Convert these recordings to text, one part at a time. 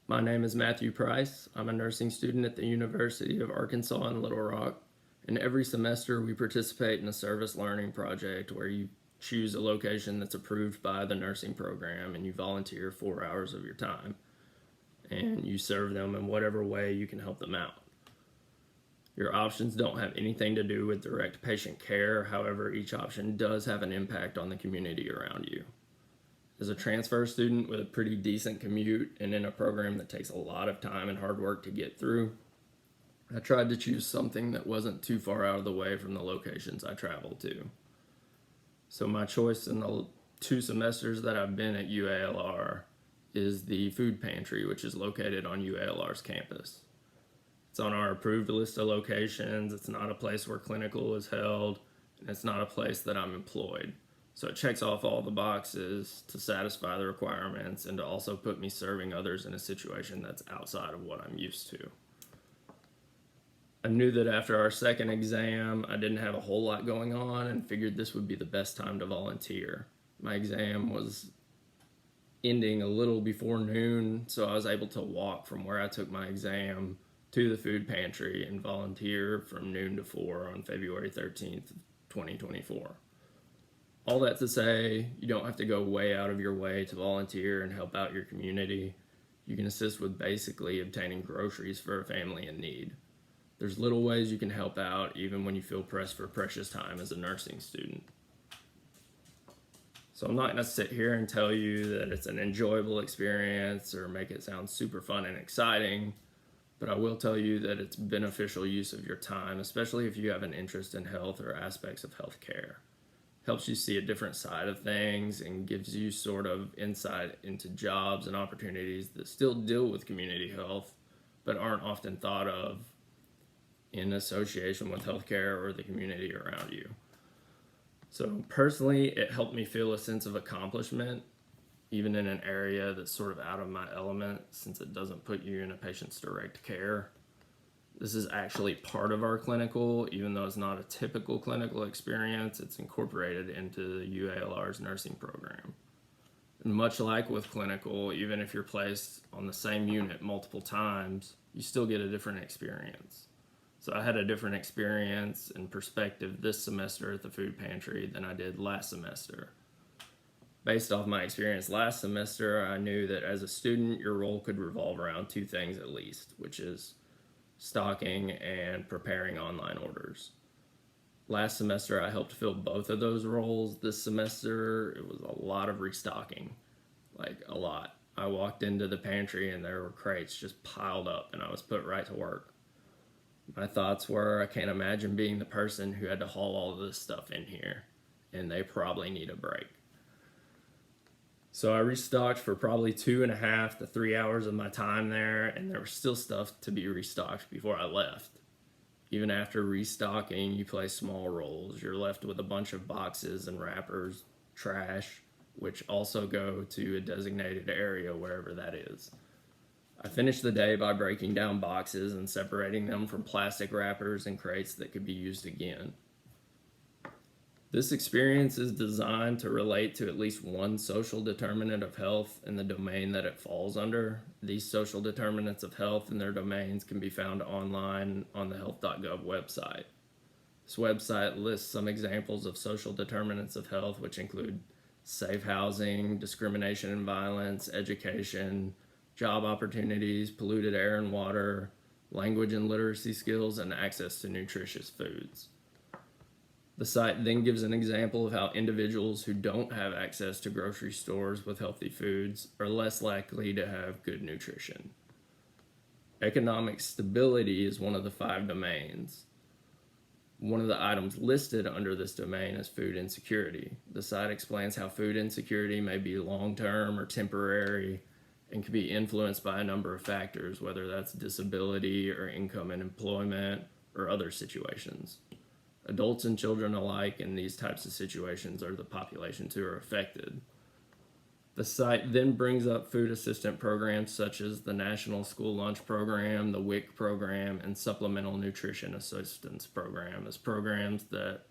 My name is Matthew Price. I'm a nursing student at the University of Arkansas in Little Rock. And every semester, we participate in a service learning project where you choose a location that's approved by the nursing program and you volunteer 4 hours of your time. And you serve them in whatever way you can help them out. Your options don't have anything to do with direct patient care, however, each option does have an impact on the community around you. As a transfer student with a pretty decent commute and in a program that takes a lot of time and hard work to get through, I tried to choose something that wasn't too far out of the way from the locations I traveled to. So my choice in the 2 semesters that I've been at UALR is the food pantry, which is located on UALR's campus. It's on our approved list of locations. It's not a place where clinical is held, and it's not a place that I'm employed. So it checks off all the boxes to satisfy the requirements and to also put me serving others in a situation that's outside of what I'm used to. I knew that after our second exam, I didn't have a whole lot going on and figured this would be the best time to volunteer. My exam was ending a little before noon, so I was able to walk from where I took my exam to the food pantry and volunteer from noon to 4 on February 13th, 2024. All that to say, you don't have to go way out of your way to volunteer and help out your community. You can assist with basically obtaining groceries for a family in need. There's little ways you can help out even when you feel pressed for precious time as a nursing student. So I'm not going to sit here and tell you that it's an enjoyable experience or make it sound super fun and exciting, but I will tell you that it's beneficial use of your time, especially if you have an interest in health or aspects of healthcare. Helps you see a different side of things and gives you sort of insight into jobs and opportunities that still deal with community health but aren't often thought of in association with healthcare or the community around you. So personally, it helped me feel a sense of accomplishment, even in an area that's sort of out of my element since it doesn't put you in a patient's direct care. This is actually part of our clinical, even though it's not a typical clinical experience, it's incorporated into the UALR's nursing program. And much like with clinical, even if you're placed on the same unit multiple times, you still get a different experience. So I had a different experience and perspective this semester at the food pantry than I did last semester. Based off my experience last semester, I knew that as a student, your role could revolve around 2 things at least, which is stocking and preparing online orders. Last semester, I helped fill both of those roles. This semester, it was a lot of restocking, like a lot. I walked into the pantry and there were crates just piled up and I was put right to work. My thoughts were, I can't imagine being the person who had to haul all of this stuff in here, and they probably need a break. So I restocked for probably 2.5 to 3 hours of my time there, and there was still stuff to be restocked before I left. Even after restocking, you place small rolls. You're left with a bunch of boxes and wrappers, trash, which also go to a designated area wherever that is. I finished the day by breaking down boxes and separating them from plastic wrappers and crates that could be used again. This experience is designed to relate to at least one social determinant of health in the domain that it falls under. These social determinants of health and their domains can be found online on the health.gov website. This website lists some examples of social determinants of health, which include safe housing, discrimination and violence, education, job opportunities, polluted air and water, language and literacy skills, and access to nutritious foods. The site then gives an example of how individuals who don't have access to grocery stores with healthy foods are less likely to have good nutrition. Economic stability is one of the 5 domains. One of the items listed under this domain is food insecurity. The site explains how food insecurity may be long-term or temporary and can be influenced by a number of factors, whether that's disability or income and employment or other situations. Adults and children alike in these types of situations are the populations who are affected. The site then brings up food assistance programs such as the National School Lunch Program, the WIC program, and Supplemental Nutrition Assistance Program as programs that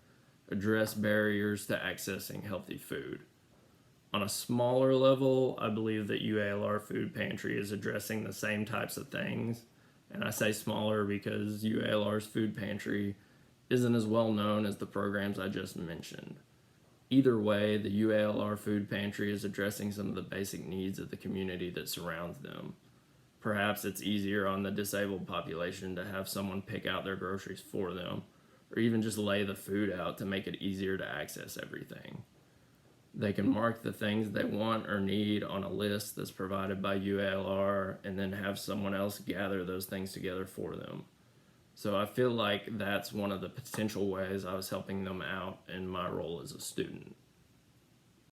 address barriers to accessing healthy food. On a smaller level, I believe that UALR Food Pantry is addressing the same types of things. And I say smaller because UALR's Food Pantry isn't as well known as the programs I just mentioned. Either way, the UALR Food Pantry is addressing some of the basic needs of the community that surrounds them. Perhaps it's easier on the disabled population to have someone pick out their groceries for them, or even just lay the food out to make it easier to access everything. They can mark the things they want or need on a list that's provided by UALR and then have someone else gather those things together for them. So I feel like that's one of the potential ways I was helping them out in my role as a student.